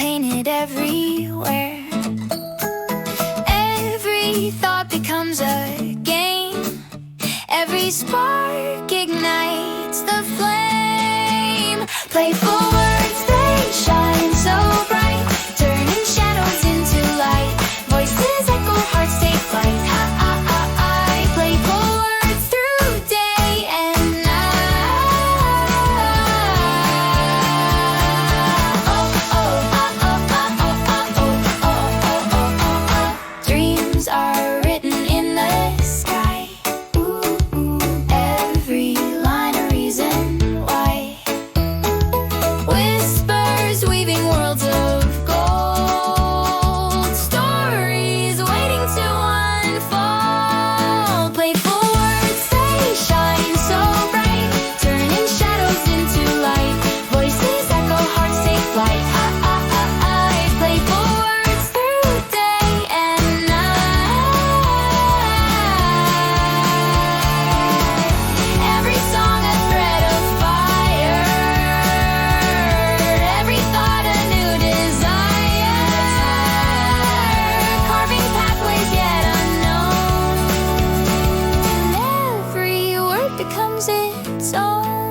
painted everywhere. Every thought becomes a game. Every spark ignites the flame. Playful words, they shine so bright, turning shadows into light. Voices echo, hearts take flight. Playful words through day and night. Dreams are written in the sky. Every line a reason why. Whispers weaving worlds of gold. Stories waiting to unfold. Playful words, they shine so bright, turning shadows into light. Voices echo, hearts take flight. Playful words through day and night. Every song a thread of fire. Every thought a new desire. Carving pathways yet unknown. Every word becomes its own.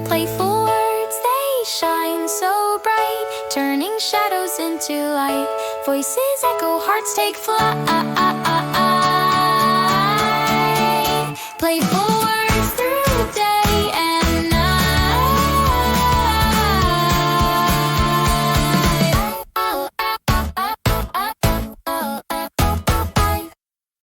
Playful words, they shine so bright, turning shadows into light. Voices echo, hearts take flight. Playful